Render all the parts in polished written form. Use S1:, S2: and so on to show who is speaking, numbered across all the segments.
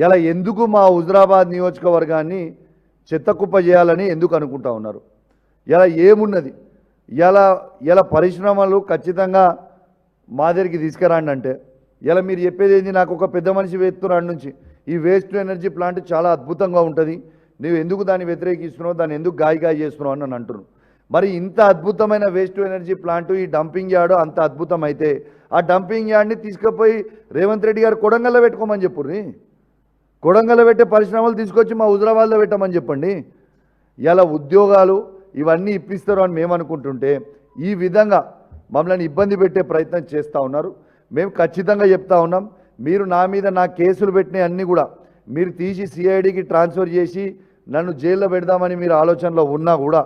S1: ఇలా ఎందుకు మా హుజరాబాద్ నియోజకవర్గాన్ని చెత్తకుప్ప చేయాలని ఎందుకు అనుకుంటా ఉన్నారు? ఇలా ఏమున్నది? ఇలా పరిశ్రమలు ఖచ్చితంగా మా దగ్గరికి తీసుకురండి అంటే ఇలా మీరు చెప్పేది ఏంది? నాకు ఒక పెద్ద మనిషి వేస్తున్నాడు నుంచి ఈ వేస్ట్ ఎనర్జీ ప్లాంట్ చాలా అద్భుతంగా ఉంటుంది, నువ్వు ఎందుకు దాన్ని వ్యతిరేకిస్తున్నావు, దాన్ని ఎందుకు గాయ చేస్తున్నావు అని నన్ను అంటున్నాను. మరి ఇంత అద్భుతమైన వేస్ట్ ఎనర్జీ ప్లాంట్ ఈ డంపింగ్ యార్డు అంత అద్భుతం అయితే ఆ డంపింగ్ యార్డ్ని తీసుకుపోయి రేవంత్ రెడ్డి గారు కొడంగల్లో పెట్టుకోమని చెప్పుర్రి. కొడంగల్లో పెట్టే పరిశ్రమలు తీసుకొచ్చి మా హుజరాబాద్లో పెట్టమని చెప్పండి. ఇలా ఉద్యోగాలు ఇవన్నీ ఇప్పిస్తారు అని మేము అనుకుంటుంటే ఈ విధంగా మమ్మల్ని ఇబ్బంది పెట్టే ప్రయత్నం చేస్తూ ఉన్నారు. మేము ఖచ్చితంగా చెప్తా ఉన్నాం, మీరు నా మీద నా కేసులు పెట్టిన అన్నీ కూడా మీరు తీసి సిఐడికి ట్రాన్స్ఫర్ చేసి నన్ను జైల్లో పెడదామని మీరు ఆలోచనలో ఉన్నా కూడా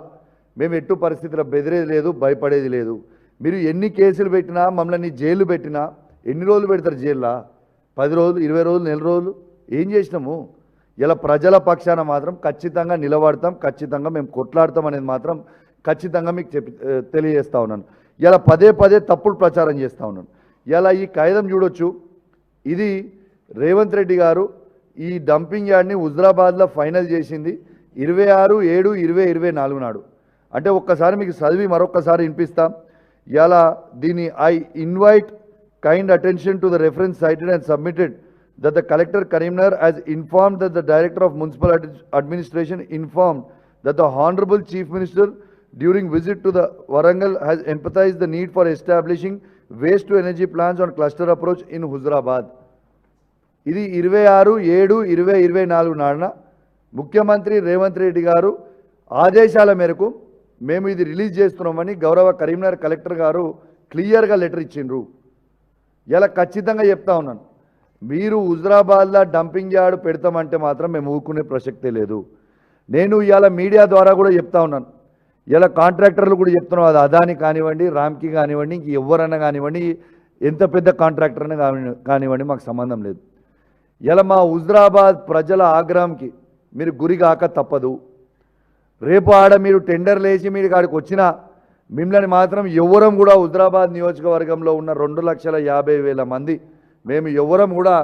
S1: మేము ఎట్టు పరిస్థితుల్లో బెదిరేది లేదు, భయపడేది లేదు. మీరు ఎన్ని కేసులు పెట్టినా మమ్మల్ని జైలు పెట్టినా ఎన్ని రోజులు పెడతారు జైల్లో? 10 రోజులు, 20 రోజులు, నెల రోజులు ఏం చేసినాము? ఇలా ప్రజల పక్షాన మాత్రం ఖచ్చితంగా నిలబడతాం, ఖచ్చితంగా మేము కొట్లాడతాం అనేది మాత్రం ఖచ్చితంగా మీకు తెలియజేస్తా ఉన్నాను. ఇలా పదే తప్పుడు ప్రచారం చేస్తూ ఉన్నాను. ఇలా ఈ కాగితం చూడొచ్చు, ఇది రేవంత్ రెడ్డి గారు ఈ డంపింగ్ యార్డ్ని హుజరాబాద్లో ఫైనల్ చేసింది 26/7/2024 నాడు. అంటే ఒక్కసారి మీకు చదివి మరొక్కసారి వినిపిస్తాం. ఇలా దీని I invite kind attention to the reference sighted and submitted that the collector Karimnagar has informed that the director of municipal administration informed that the honorable chief minister during visit to the Warangal has emphasized the need for establishing waste to energy plants on cluster approach in Huzurabad. ఇది 26/7/2024 నాడున ముఖ్యమంత్రి రేవంత్ రెడ్డి గారు ఆదేశాల మేరకు మేము ఇది release చేస్తున్నామని గౌరవ Karimnagar collector గారు క్లియర్గా లెటర్ ఇచ్చిండ్రు. ఇలా ఖచ్చితంగా చెప్తా ఉన్నాను, మీరు హుజరాబాద్లో డంపింగ్ యార్డ్ పెడతామంటే మాత్రం మేము ఊరుకునే ప్రసక్తే లేదు. నేను ఇవాళ మీడియా ద్వారా కూడా చెప్తా ఉన్నాను, ఇలా కాంట్రాక్టర్లు కూడా చెప్తున్నాం, అది అదాని కానివ్వండి, రామ్కి కానివ్వండి, ఇంక ఎవరన్నా కానివ్వండి, ఎంత పెద్ద కాంట్రాక్టర్ అయినా కానివ్వండి, మాకు సంబంధం లేదు. ఇలా మా హుజరాబాద్ ప్రజల ఆగ్రహంకి మీరు గురి కాక తప్పదు. రేపు ఆడ మీరు టెండర్లు వేసి మీరు కాడికి వచ్చినా మిమ్మల్ని మాత్రం ఎవరం కూడా హుజరాబాద్ నియోజకవర్గంలో ఉన్న 2,50,000 మంది మేము ఎవరం కూడా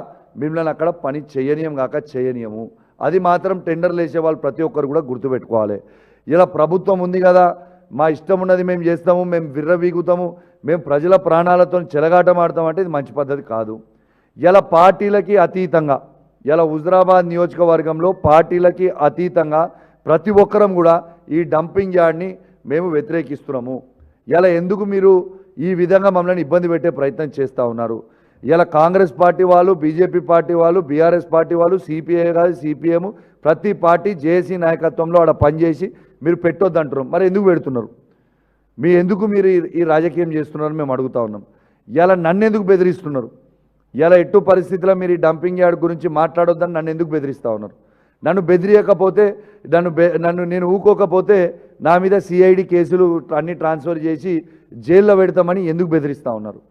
S1: మిమ్మల్ని అక్కడ పని చేయనీయం కాక చేయనీయము. అది మాత్రం టెండర్లు వేసే వాళ్ళు ప్రతి ఒక్కరు కూడా గుర్తుపెట్టుకోవాలి. ఇలా ప్రభుత్వం ఉంది కదా, మా ఇష్టం ఉన్నది మేము చేస్తాము, మేము విర్రవీగుతాము, మేము ప్రజల ప్రాణాలతో చెలగాటం ఆడతామంటే ఇది మంచి పద్ధతి కాదు. ఇలా పార్టీలకి అతీతంగా ఇలా హుజరాబాద్ నియోజకవర్గంలో పార్టీలకి అతీతంగా ప్రతి ఒక్కరం కూడా ఈ డంపింగ్ యార్డ్ని మేము వ్యతిరేకిస్తున్నాము. ఇలా ఎందుకు మీరు ఈ విధంగా మమ్మల్ని ఇబ్బంది పెట్టే ప్రయత్నం చేస్తూ ఉన్నారు? ఇలా కాంగ్రెస్ పార్టీ వాళ్ళు, బీజేపీ పార్టీ వాళ్ళు, బీఆర్ఎస్ పార్టీ వాళ్ళు, సిపిఐ కాదు సిపిఎం, ప్రతి పార్టీ జేఏసీ నాయకత్వంలో ఆడ పనిచేసి మీరు పెట్టొద్దు అంటున్నారు. మరి ఎందుకు పెడుతున్నారు? ఎందుకు మీరు ఈ రాజకీయం చేస్తున్నారని మేము అడుగుతా ఉన్నాం. ఇలా నన్ను ఎందుకు బెదిరిస్తున్నారు? ఇలా ఎట్టు పరిస్థితుల్లో మీరు ఈ డంపింగ్ యార్డ్ గురించి మాట్లాడొద్దని నన్ను ఎందుకు బెదిరిస్తూ ఉన్నారు? నన్ను బెదిరియకపోతే నేను ఊకోకపోతే నా మీద సిఐడి కేసులు అన్నీ ట్రాన్స్ఫర్ చేసి జైల్లో పెడతామని ఎందుకు బెదిరిస్తూ ఉన్నారు?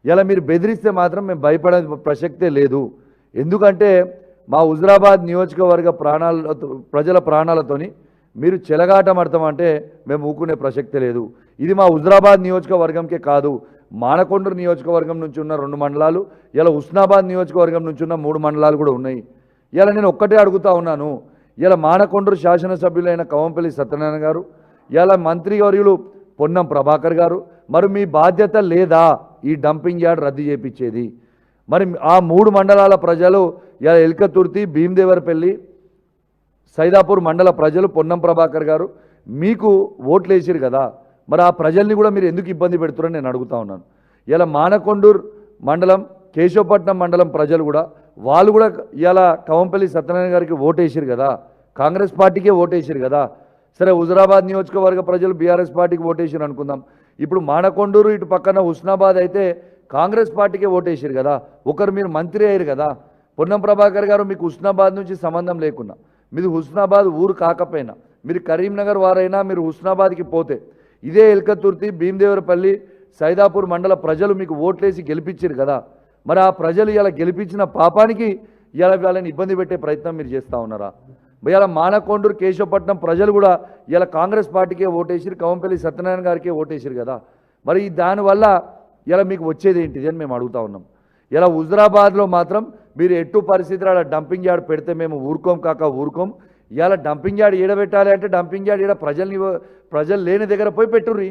S1: ఇలా మీరు బెదిరిస్తే మాత్రం మేము భయపడే ప్రసక్తే లేదు. ఎందుకంటే మా హుజరాబాద్ నియోజకవర్గ ప్రజల ప్రాణాలతోని మీరు చెలగాటమడతామంటే మేము ఊకునే ప్రసక్తే లేదు. ఇది మా హుజరాబాద్ నియోజకవర్గంకే కాదు, మానకొండూరు నియోజకవర్గం నుంచి ఉన్న 2 మండలాలు, ఇలా హుస్నాబాద్ నియోజకవర్గం నుంచి ఉన్న 3 మండలాలు కూడా ఉన్నాయి. ఇలా నేను ఒక్కటే అడుగుతా ఉన్నాను, ఇలా మానకొండూరు శాసనసభ్యులైన కవంపల్లి సత్యనారాయణ గారు, ఇలా మంత్రివర్యులు పొన్నం ప్రభాకర్ గారు, మరి మీ బాధ్యత లేదా ఈ డంపింగ్ యార్డ్ రద్దు చేయించేది? మరి ఆ 3 మండలాల ప్రజలు ఇలా ఎల్కతుర్తి, భీమదేవరపల్లి, సైదాపూర్ మండల ప్రజలు పొన్నం ప్రభాకర్ గారు మీకు ఓట్లు వేసారు కదా, మరి ఆ ప్రజల్ని కూడా మీరు ఎందుకు ఇబ్బంది పెడుతున్నారని నేను అడుగుతా ఉన్నాను. ఇలా మానకొండూరు మండలం, కేశవపట్నం మండలం ప్రజలు కూడా వాళ్ళు కూడా ఇలా కవంపల్లి సత్యనారాయణ గారికి ఓటేసారు కదా, కాంగ్రెస్ పార్టీకే ఓటేసారు కదా. సరే, హుజరాబాద్ నియోజకవర్గ ప్రజలు బీఆర్ఎస్ పార్టీకి ఓటేసారు అనుకుందాం. ఇప్పుడు మానకొండూరు ఇటు పక్కన హుస్నాబాద్ అయితే కాంగ్రెస్ పార్టీకే ఓటేసారు కదా, ఒకరు మీరు మంత్రి అయ్యారు కదా. పొన్నం ప్రభాకర్ గారు మీకు హుస్నాబాద్ నుంచి సంబంధం లేకున్నా, మీది హుస్నాబాద్ ఊరు కాకపోయినా, మీరు కరీంనగర్ వారైనా మీరు హుస్నాబాద్కి పోతే ఇదే ఎల్కతుర్తి, భీమదేవరపల్లి, సైదాపూర్ మండల ప్రజలు మీకు ఓట్లేసి గెలిపించారు కదా. మరి ఆ ప్రజలు ఇలా గెలిపించిన పాపానికి ఇలా వాళ్ళని ఇబ్బంది పెట్టే ప్రయత్నం మీరు చేస్తూ ఉన్నారా? ఇలా మానకొండూరు, కేశవపట్నం ప్రజలు కూడా ఇలా కాంగ్రెస్ పార్టీకే ఓటేసారు, కవంపల్లి సత్యనారాయణ గారికే ఓటేసారు కదా. మరి దానివల్ల ఇలా మీకు వచ్చేది ఏంటిది అని మేము అడుగుతా ఉన్నాం. ఇలా హుజరాబాద్లో మాత్రం మీరు ఎట్టు పరిస్థితులు అలా డంపింగ్ యార్డ్ పెడితే మేము ఊరుకోం కాక ఊరుకోం. ఇవాళ డంపింగ్ యార్డ్ ఈడబెట్టాలి అంటే డంపింగ్ యార్డ్ ఈడ ప్రజలు లేని దగ్గర పోయి పెట్టుర్రి.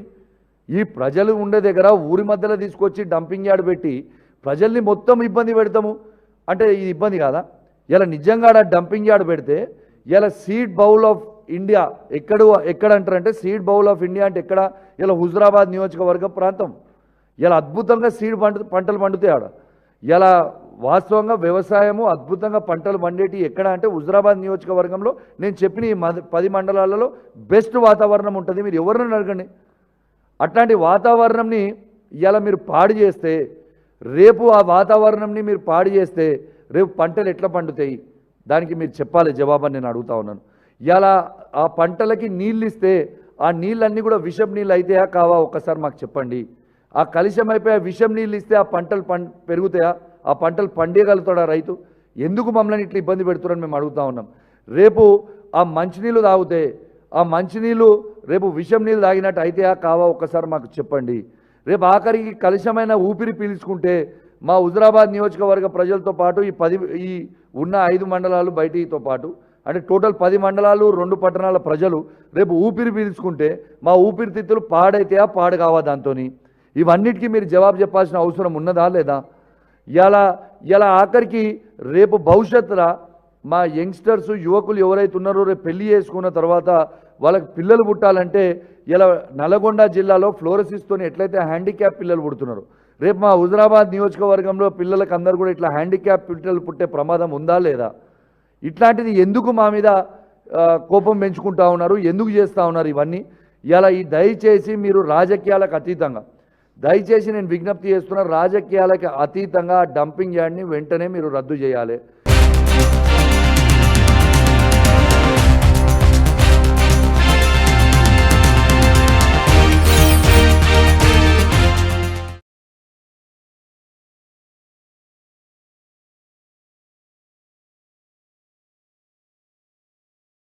S1: ఈ ప్రజలు ఉండే దగ్గర ఊరి మధ్యలో తీసుకొచ్చి డంపింగ్ యార్డ్ పెట్టి ప్రజల్ని మొత్తం ఇబ్బంది పెడతాము అంటే ఇది ఇబ్బంది కాదా? ఇలా నిజంగా డంపింగ్ యార్డ్ పెడితే ఇలా సీడ్ బౌల్ ఆఫ్ ఇండియా ఎక్కడ అంటారంటే సీడ్ బౌల్ ఆఫ్ ఇండియా అంటే ఎక్కడ? ఇలా హుజురాబాద్ నియోజకవర్గ ప్రాంతం. ఇలా అద్భుతంగా సీడ్ పంటలు పండుతాయి ఆడ. ఇలా వాస్తవంగా వ్యవసాయము అద్భుతంగా పంటలు పండేటి ఎక్కడ అంటే హుజురాబాద్ నియోజకవర్గంలో నేను చెప్పిన ఈ 10 మండలాలలో బెస్ట్ వాతావరణం ఉంటుంది. మీరు ఎవరిని అడగండి. అట్లాంటి వాతావరణంని ఇలా మీరు పాడు చేస్తే రేపు ఆ వాతావరణంని మీరు పాడు చేస్తే రేపు పంటలు ఎట్లా పండుతాయి? దానికి మీరు చెప్పాలి జవాబని నేను అడుగుతా ఉన్నాను. ఇలా ఆ పంటలకి నీళ్ళు ఇస్తే ఆ నీళ్ళన్నీ కూడా విషం నీళ్ళు అయితాయా కావా ఒక్కసారి మాకు చెప్పండి. ఆ కలుషం అయిపోయి విషం నీళ్ళు ఇస్తే ఆ పంటలు పెరుగుతాయా? ఆ పంటలు పండియగలుగుతాడా రైతు? ఎందుకు మమ్మల్ని ఇట్లా ఇబ్బంది పెడుతున్నారని మేము అడుగుతా ఉన్నాం. రేపు ఆ మంచినీళ్ళు తాగితే ఆ మంచినీళ్ళు రేపు విషం నీళ్ళు తాగినట్టు అయితాయా కావా ఒక్కసారి మాకు చెప్పండి. రేపు ఆఖరికి కలుషమైన ఊపిరి పీల్చుకుంటే మా హుజురాబాద్ నియోజకవర్గ ప్రజలతో పాటు ఈ ఉన్న 5 మండలాలు బయటితో పాటు అంటే టోటల్ 10 మండలాలు 2 పట్టణాల ప్రజలు రేపు ఊపిరి పీల్చుకుంటే మా ఊపిరితిత్తులు పాడైతాయా పాడు కావా? దాంతో ఇవన్నిటికీ మీరు జవాబు చెప్పాల్సిన అవసరం ఉన్నదా లేదా? ఇలా ఆఖరికి రేపు భవిష్యత్తులో మా యంగ్స్టర్స్ యువకులు ఎవరైతే ఉన్నారో రేపు పెళ్లి చేసుకున్న తర్వాత వాళ్ళకి పిల్లలు పుట్టాలంటే ఇలా నల్గొండ జిల్లాలో ఫ్లోరోసిస్తో ఎట్లయితే హ్యాండిక్యాప్ పిల్లలు పుడుతున్నారు రేపు మా హుజురాబాద్ నియోజకవర్గంలో పిల్లలకు అందరూ కూడా ఇట్లా హ్యాండిక్యాప్ పిల్లలు పుట్టే ప్రమాదం ఉందా లేదా? ఇట్లాంటిది ఎందుకు మా మీద కోపం పెంచుకుంటా ఉన్నారు? ఎందుకు చేస్తూ ఉన్నారు ఇవన్నీ? ఇలా దయచేసి మీరు రాజకీయాలకు అతీతంగా దయచేసి నేను విజ్ఞప్తి చేస్తున్నా, రాజకీయాలకు అతీతంగా డంపింగ్ యార్డ్ని వెంటనే మీరు రద్దు చేయాలి.